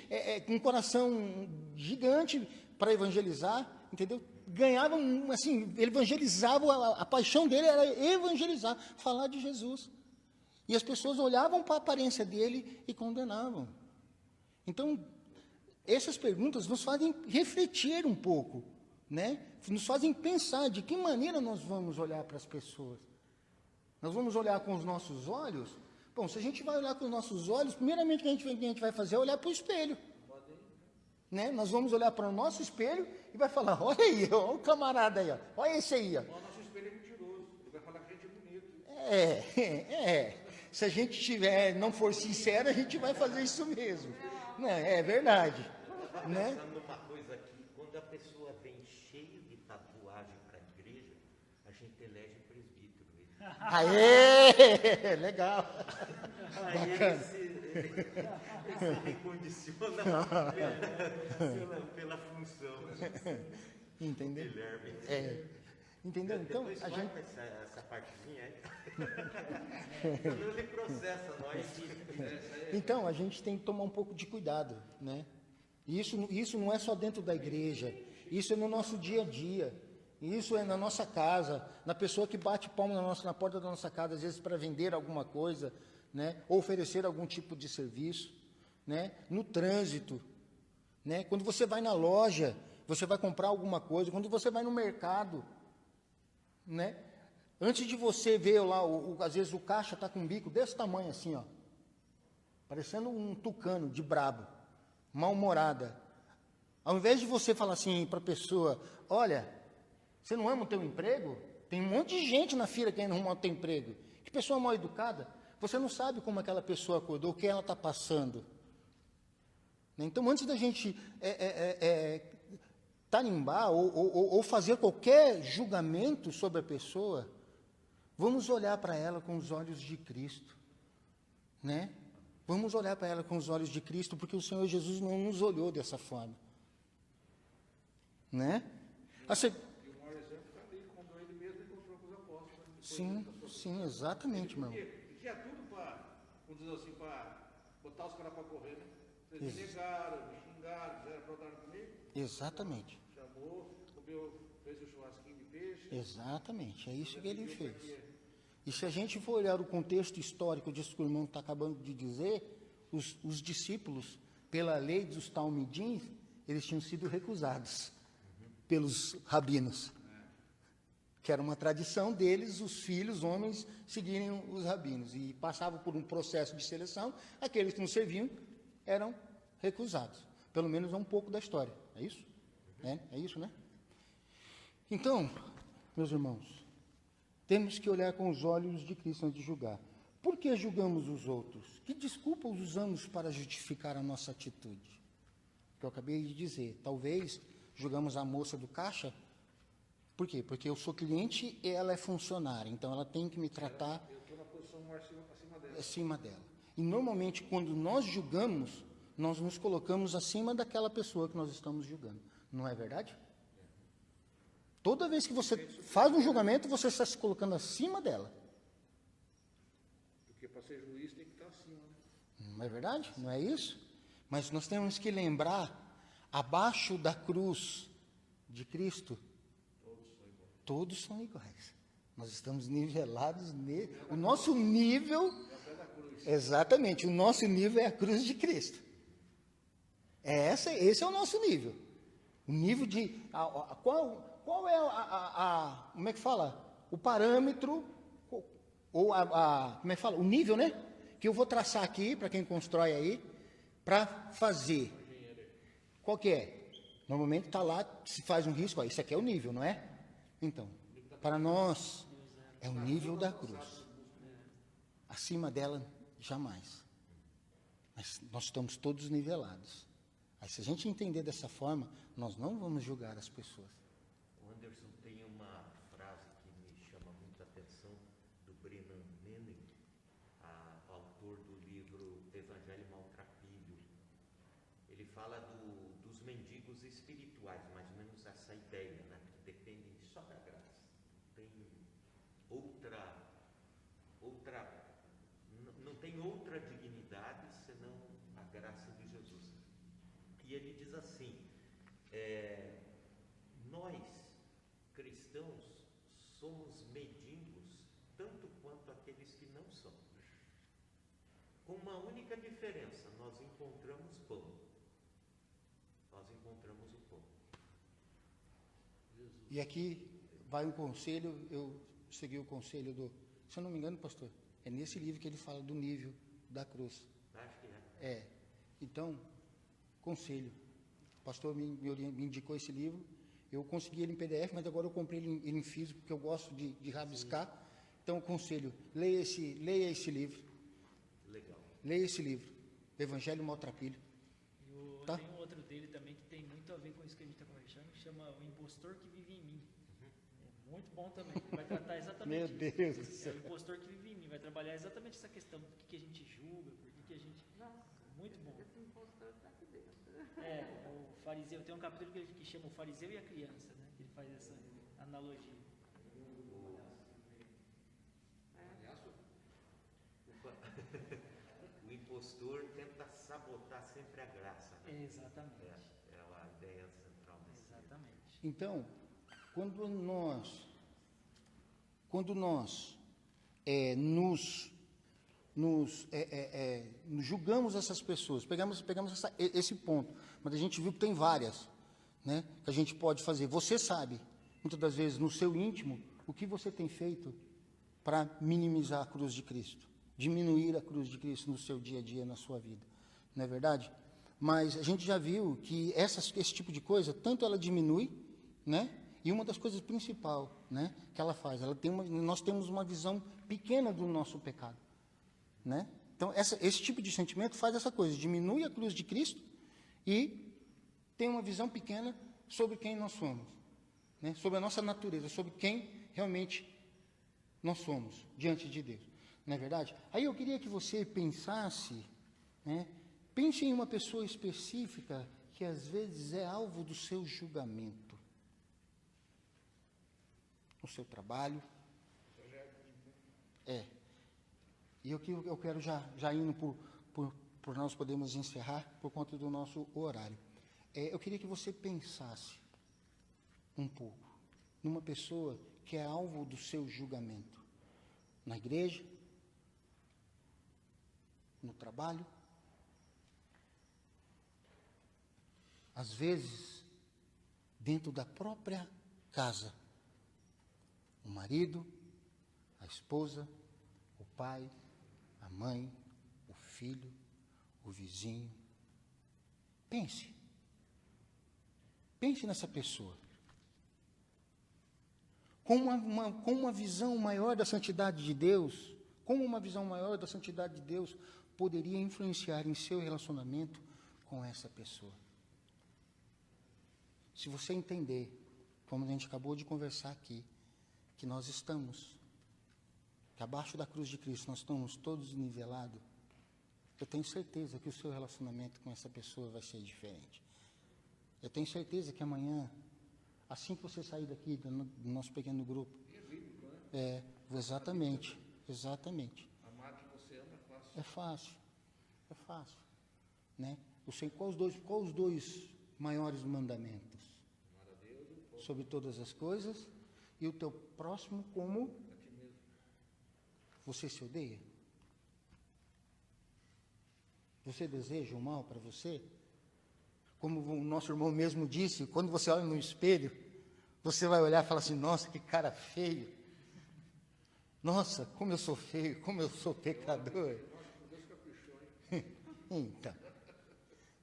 com um coração gigante para evangelizar, entendeu? Ganhava, assim, ele evangelizava, a paixão dele era evangelizar, falar de Jesus. E as pessoas olhavam para a aparência dele e condenavam. Então, essas perguntas nos fazem refletir um pouco, né? Nos fazem pensar de que maneira nós vamos olhar para as pessoas. Nós vamos olhar com os nossos olhos? Bom, se a gente vai olhar com os nossos olhos, primeiramente o que a gente vai fazer é olhar para o espelho. Né? Nós vamos olhar para o nosso espelho e vai falar, olha aí, olha o camarada aí, ó, olha esse aí. Ó. O nosso espelho é mentiroso, ele vai falar que a gente é bonito. Se a gente não for sincero, a gente vai fazer isso mesmo. Não, é verdade. Eu Né? pensando numa coisa aqui, quando a pessoa vem cheio de tatuagem para a igreja, a gente elege presbítero. Aê! Legal. Aí ele se recondiciona pela função. Entendeu? Guilherme. Entendeu? Então, Depois a vai gente... com essa partezinha aí. Ele processa nós. Então, a gente tem que tomar um pouco de cuidado, né? Isso não é só dentro da igreja, isso é no nosso dia a dia, isso é na nossa casa, na pessoa que bate palma na porta da nossa casa, às vezes para vender alguma coisa, né? Ou oferecer algum tipo de serviço, né? No trânsito, né? Quando você vai na loja, você vai comprar alguma coisa, quando você vai no mercado, né? Antes de você ver lá, às vezes o caixa está com um bico desse tamanho assim, ó, parecendo um tucano de brabo, mal-humorada. Ao invés de você falar assim para a pessoa, olha, você não ama o teu emprego? Tem um monte de gente na fila querendo arrumar o teu emprego. Que pessoa mal educada. Você não sabe como aquela pessoa acordou, o que ela está passando. Então, antes da gente tarimbar ou fazer qualquer julgamento sobre a pessoa, vamos olhar para ela com os olhos de Cristo, né? Vamos olhar para ela com os olhos de Cristo, porque o Senhor Jesus não nos olhou dessa forma, né? Assim, E o maior exemplo está ali, quando ele mesmo encontrou com os apóstolos. sim, exatamente, meu irmão. Ele tinha tudo para, vamos dizer assim, para botar os caras para correr, né? Vocês me negaram, me xingaram, fizeram aprontaram comigo. Exatamente, Chamou, fez o churrasquinho de peixe. exatamente, é isso que ele fez. E se a gente for olhar o contexto histórico disso que o irmão está acabando de dizer, os discípulos, pela lei dos talmidins, eles tinham sido recusados pelos rabinos. Que era uma tradição deles, os filhos, homens, seguirem os rabinos. E passavam por um processo de seleção, aqueles que não serviam eram recusados. Pelo menos é um pouco da história. É isso? É isso, né? Então, meus irmãos, temos que olhar com os olhos de Cristo antes de julgar. Por que julgamos os outros? Que desculpas usamos para justificar a nossa atitude? Que eu acabei de dizer. Talvez julgamos a moça do caixa. Por quê? Porque eu sou cliente e ela é funcionária. Então, ela tem que me tratar Eu estou na posição mais acima dela. acima dela. E, normalmente, quando nós julgamos, nós nos colocamos acima daquela pessoa que nós estamos julgando. Não é verdade? Toda vez que você faz um julgamento, você está se colocando acima dela. Porque para ser juiz tem que estar acima, né? Não é verdade? Não é isso? Mas nós temos que lembrar, abaixo da cruz de Cristo, todos são iguais. Nós estamos nivelados nele. O nosso nível, exatamente, o nosso nível é a cruz de Cristo. Esse é o nosso nível. O nível de... Qual é como é que fala? O parâmetro, ou como é que fala? O nível, né? Que eu vou traçar aqui, para quem constrói aí, para fazer. Qual que é? Normalmente está lá, se faz um risco, ó, isso aqui é o nível, não é? Então, para nós, é o nível da cruz. Acima dela, jamais. Mas nós estamos todos nivelados. Aí, se a gente entender dessa forma, nós não vamos julgar as pessoas. O Anderson tem uma frase que me chama muito a atenção do Brennan Manning, autor do livro Evangelho Maltrapilho. Ele fala dos mendigos espirituais, mais ou menos essa ideia, né? Que dependem só da graça. Tem outra não tem outra dignidade senão a graça de Jesus. E ele diz assim, nós, cristãos, somos mendigos tanto quanto aqueles que não são. Com uma única diferença, nós encontramos pão. Nós encontramos o pão. E aqui vai um conselho, eu segui o conselho se eu não me engano, pastor, é nesse livro que ele fala do nível da cruz. Acho que é. Então, conselho. O pastor me indicou esse livro, eu consegui ele em PDF, mas agora eu comprei ele em físico, porque eu gosto de rabiscar. Então, conselho, leia esse livro. Legal. Leia esse livro, Evangelho Maltrapilho. Tá? Tem um outro dele também que tem muito a ver com isso que a gente está conversando, que chama O Impostor que Vive em Mim. É muito bom também, vai tratar exatamente Meu isso. Deus do céu. É o impostor que vive em mim, vai trabalhar exatamente essa questão do que a gente julga, por que a gente... Muito bom. Esse impostor está aqui dentro. O fariseu, tem um capítulo que chama O Fariseu e a Criança, né? Que ele faz essa analogia. O impostor tenta sabotar sempre a graça. Né? Exatamente. É a ideia central desse livro. Exatamente. Então, quando nós nos julgamos essas pessoas, pegamos esse ponto, mas a gente viu que tem várias, né, que a gente pode fazer. Você sabe, muitas das vezes, no seu íntimo, o que você tem feito para minimizar a cruz de Cristo, diminuir a cruz de Cristo no seu dia a dia, na sua vida, não é verdade? Mas a gente já viu que esse tipo de coisa, tanto ela diminui, né? E uma das coisas principais, né, que ela faz, nós temos uma visão pequena do nosso pecado, né? Então, esse tipo de sentimento faz essa coisa, diminui a cruz de Cristo e tem uma visão pequena sobre quem nós somos, né? Sobre a nossa natureza, sobre quem realmente nós somos diante de Deus, não é verdade? Aí eu queria que você pensasse, né? Pense em uma pessoa específica que às vezes é alvo do seu julgamento. No seu trabalho. E eu quero já indo por nós podemos encerrar por conta do nosso horário. Eu queria que você pensasse um pouco numa pessoa que é alvo do seu julgamento. Na igreja, no trabalho, às vezes, dentro da própria casa. O marido, a esposa, o pai, a mãe, o filho, o vizinho. Pense nessa pessoa. Com uma visão maior da santidade de Deus, como uma visão maior da santidade de Deus poderia influenciar em seu relacionamento com essa pessoa. Se você entender, como a gente acabou de conversar aqui, que nós estamos, que abaixo da cruz de Cristo nós estamos todos nivelados, eu tenho certeza que o seu relacionamento com essa pessoa vai ser diferente. Eu tenho certeza que amanhã, assim que você sair daqui do nosso pequeno grupo, exatamente. Amar que você ama É fácil, né? Qual os dois maiores mandamentos? Amar a Deus, sobre todas as coisas, e o teu próximo como a ti mesmo. você se odeia? Você deseja o mal para você? Como o nosso irmão mesmo disse, quando você olha no espelho, você vai olhar e falar assim, nossa, que cara feio. Nossa, como eu sou feio, como eu sou pecador. Deus caprichou, hein?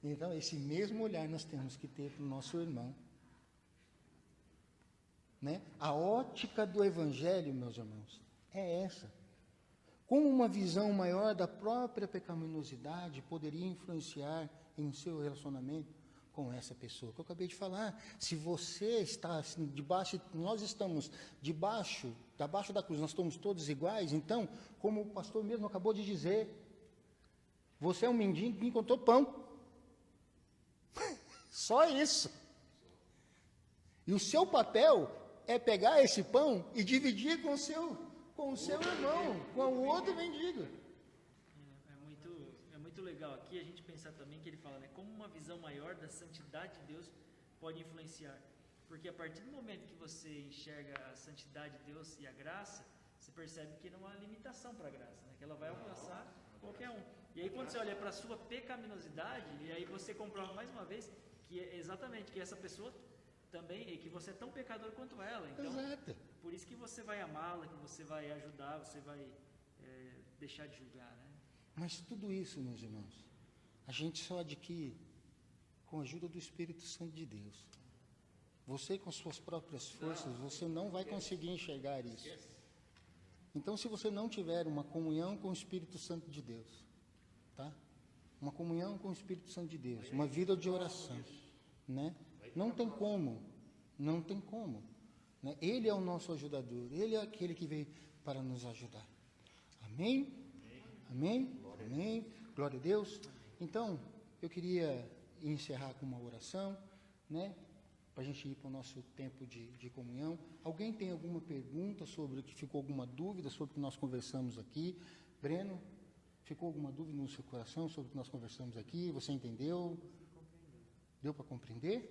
Então, esse mesmo olhar nós temos que ter para o nosso irmão. Né? A ótica do Evangelho, meus irmãos, é essa. Como uma visão maior da própria pecaminosidade poderia influenciar em seu relacionamento com essa pessoa? Que eu acabei de falar. Se você está assim, nós estamos debaixo da cruz, nós estamos todos iguais, então, como o pastor mesmo acabou de dizer, você é um mendigo que encontrou pão. Só isso. E o seu papel é pegar esse pão e dividir com o seu irmão, com o outro mendigo. legal aqui a gente pensar também que ele fala, né, como uma visão maior da santidade de Deus pode influenciar. Porque a partir do momento que você enxerga a santidade de Deus e a graça, você percebe que não há limitação para a graça, né? Que ela vai alcançar qualquer um. E aí quando você olha para a sua pecaminosidade, e aí você comprova mais uma vez que é exatamente que essa pessoa também, e que você é tão pecador quanto ela. Então, Exato. por isso que você vai amá-la, que você vai ajudar, você vai deixar de julgar, né? Mas tudo isso, meus irmãos, a gente só adquire com a ajuda do Espírito Santo de Deus. Você com suas próprias forças, você não vai conseguir enxergar isso. Então, se você não tiver uma comunhão com o Espírito Santo de Deus, tá? Uma comunhão com o Espírito Santo de Deus, uma vida de oração, né? Não tem como, não tem como, né? Ele é o nosso ajudador, Ele é aquele que veio para nos ajudar. Amém? Amém? Amém? Glória a Deus. Então, eu queria encerrar com uma oração, né? Para a gente ir para o nosso tempo de comunhão. Alguém tem alguma pergunta sobre o que ficou, alguma dúvida sobre o que nós conversamos aqui? Breno, ficou alguma dúvida no seu coração sobre o que nós conversamos aqui? Você entendeu? Deu para compreender?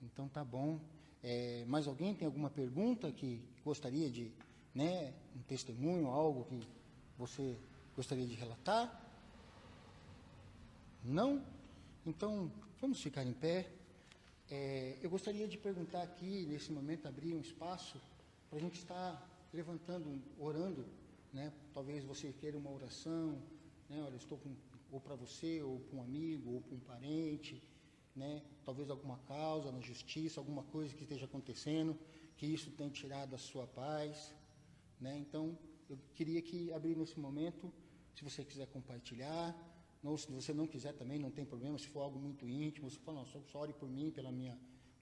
Então tá bom. Mais alguém tem alguma pergunta que gostaria de, né, um testemunho, algo que você gostaria de relatar? Não? Então, vamos ficar em pé. Eu gostaria de perguntar aqui, nesse momento, abrir um espaço para a gente estar levantando, orando, né? Talvez você queira uma oração, né? Olha, estou ou para você, ou para um amigo, ou para um parente, né? Talvez alguma causa na justiça, alguma coisa que esteja acontecendo, que isso tenha tirado a sua paz, né? Então, eu queria que abrir nesse momento, se você quiser compartilhar, ou se você não quiser também, não tem problema, se for algo muito íntimo, você fala, não, só ore por mim,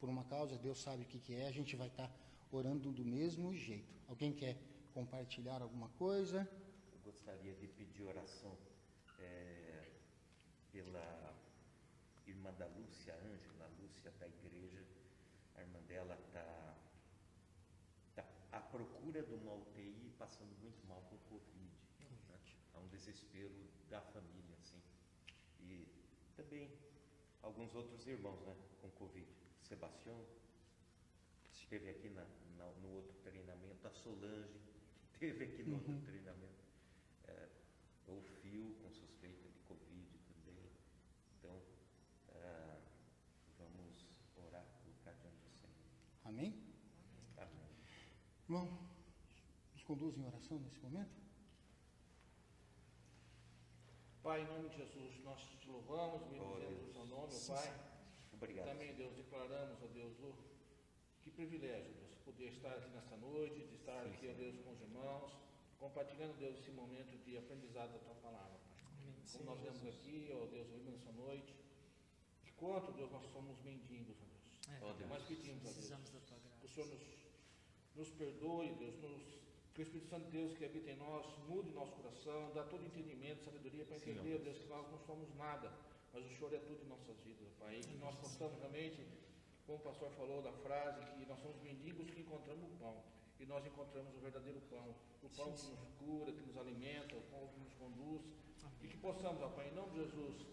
por uma causa, Deus sabe o que é, a gente vai estar orando do mesmo jeito. Alguém quer compartilhar alguma coisa? Eu gostaria de pedir oração pela irmã da Lúcia, Ângela, Lúcia da igreja. A irmã dela está à procura de uma UTI, passando muito mal com Covid. Né? Há um desespero da família, assim. E também alguns outros irmãos, né, com Covid. Sebastião esteve aqui no outro treinamento, a Solange esteve aqui no outro treinamento, o Fio com suspeita de Covid também. Então, vamos orar, colocar diante do Senhor. Amém? Amém. Irmão, nos conduz em oração nesse momento? Pai, em nome de Jesus, nós te louvamos, bendizemos o seu nome, ó Pai. Obrigado. Também, Deus, declaramos, ó Deus, que privilégio, Deus, poder estar aqui nesta noite, de estar aqui, ó Deus, com os irmãos, compartilhando, Deus, esse momento de aprendizado da tua palavra, Pai. Amém. Como nós vemos aqui, ó Deus, ouvindo nessa noite, que quanto, Deus, nós somos mendigos, ó Deus. Ó Deus. Nós pedimos, ó Deus, Precisamos da tua que o graça. Senhor nos perdoe, Deus, que o Espírito Santo de Deus que habita em nós mude nosso coração, dá todo entendimento, sabedoria para entender, Deus, que nós não somos nada, mas o Senhor é tudo em nossas vidas, Pai. E que nós possamos realmente, como o pastor falou da frase, que nós somos mendigos que encontramos o pão, e nós encontramos o verdadeiro pão, o pão que nos cura, que nos alimenta, o pão que nos conduz, e que possamos, ó Pai, em nome de Jesus,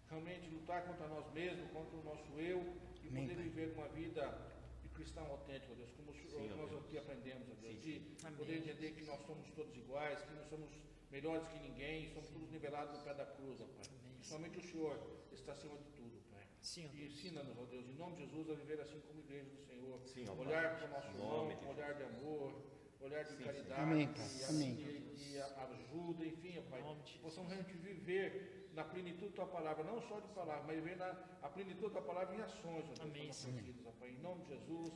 realmente lutar contra nós mesmos, contra o nosso eu, e Amém, poder Pai. viver uma vida cristão autêntico, Deus, como nós aqui aprendemos, Deus, de poder entender que nós somos todos iguais, que não somos melhores que ninguém, somos todos nivelados no pé da cruz, ó Pai. E somente o Senhor está acima de tudo, Pai. Sim, ó E Deus. ensina-nos, ó Deus, em nome de Jesus, a viver assim como igreja do Senhor. Sim, ó Pai. Olhar para o nosso Em irmão, nome de com um olhar de amor, olhar de caridade, Amém, Pai. Amém. de ajuda, enfim, ó Pai. Em nome de Que possamos realmente viver na plenitude da tua palavra, não só de palavra, mas viver a plenitude da palavra em ações, ó Deus, Amém, nas nossas vidas, ó Pai. Em nome de Jesus.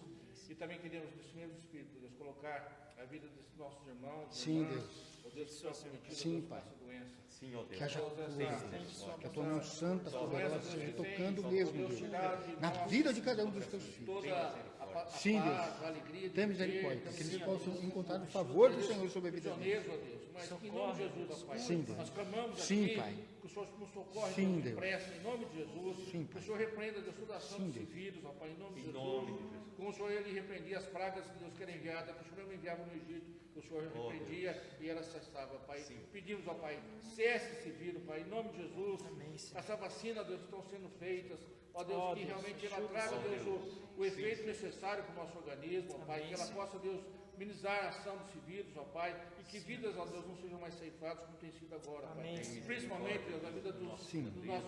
E também queremos, nesse mesmo Espírito, Deus, colocar a vida desses nossos irmãos, Sim, irmãs, Deus. ó Deus, que estão acometidos, Sim, Deus, com Pai. essa doença. Sim, ó Deus. Que haja Deus, cura, essa- que a tua mão santa, essa poderosa, doença, Deus, seja que tem, tocando ó mesmo, Deus, Deus, tirado de na nós vida de cada um dos teus filhos. toda a Sim, paz, Deus. a alegria de Tenha viver, misericórdia, que eles sim, ó possam Deus, encontrar o somos favor do todos Senhor sobre a vida deles. prisioneiros, ó Deus, mas em nome de Jesus, ó Pai, Sim, Deus. nós clamamos Sim, aqui, Pai. que o Senhor nos socorre, Sim, nos Deus. pressa, em nome de Jesus, Sim, que Pai. o Senhor repreenda, Deus, toda ação Sim, dos Deus. indivíduos, ó Pai, em nome de Em Jesus, nome de Jesus. como o Senhor ele repreendia as pragas que Deus quer enviar, que o Senhor não enviava no Egito, que o Senhor repreendia e elas necessária, Pai. Pedimos, ó Pai, cesse esse vírus, Pai, em nome de Jesus. Amém, Senhor. Essa vacina, Deus, estão sendo feitas, ó Deus, Ó que Deus, realmente ela ajuda, traga, Senhor. Deus, o efeito necessário para o nosso organismo, ó Pai, Amém, que ela Senhor. possa, Deus, minimizar a ação desse vírus, ó Pai, e que vidas, ó Deus, não sejam mais ceifadas como tem sido agora, Pai. Amém, Senhor. Principalmente, Deus, a vida dos nossos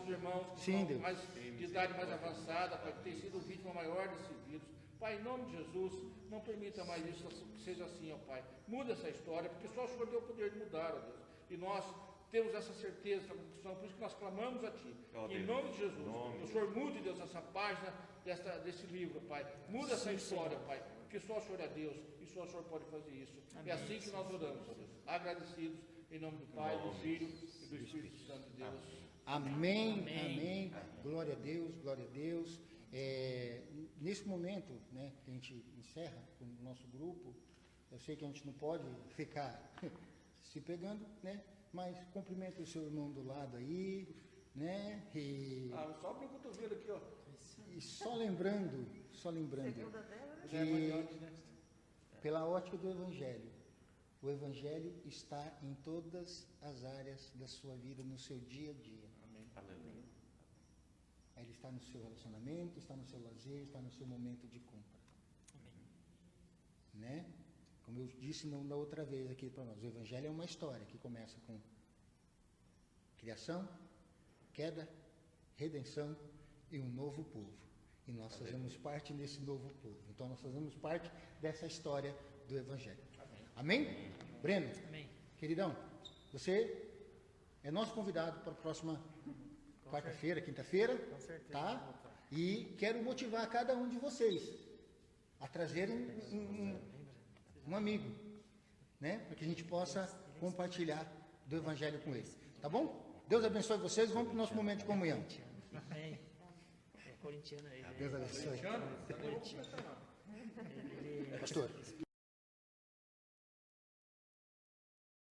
irmãos que Sim, são Deus. mais de idade mais avançada, Pai, que tem sido vítima maior desse vírus. Pai, em nome de Jesus, não permita mais isso que seja assim, ó Pai. Muda essa história, porque só o Senhor tem o poder de mudar, ó Deus. E nós temos essa certeza, essa convicção, por isso que nós clamamos a Ti. Em nome de Jesus, que o Senhor mude, Deus, essa página desse livro, Pai. Muda essa história, Pai, porque só o Senhor é Deus e só o Senhor pode fazer isso. É assim que nós oramos, ó Deus. Agradecidos, em nome do Pai, do Filho e do Espírito Santo de Deus. Amém, amém. Glória a Deus, glória a Deus. Nesse momento, né, que a gente encerra com o nosso grupo, eu sei que a gente não pode ficar se pegando, né? Mas cumprimento o seu irmão do lado aí, né? Só para o cotovelo aqui, ó. E só lembrando que pela ótica do Evangelho, o Evangelho está em todas as áreas da sua vida, no seu dia a dia. Amém. Ele está no seu relacionamento, está no seu lazer, está no seu momento de compra. Né? Como eu disse da outra vez aqui para nós, o Evangelho é uma história que começa com criação, queda, redenção e um novo povo. E nós fazemos parte desse novo povo. Então nós fazemos parte dessa história do Evangelho. Amém? Breno, Amém. queridão, você é nosso convidado para a próxima quarta-feira, quinta-feira, Com certeza. tá? E quero motivar cada um de vocês a trazer um amigo, né? Para que a gente possa compartilhar do Evangelho com eles. Tá bom? Deus abençoe vocês. Vamos para o nosso momento de comunhão. Amém. É corintiano aí. Deus abençoe. Cristiano, Corintiano. Ele Pastor.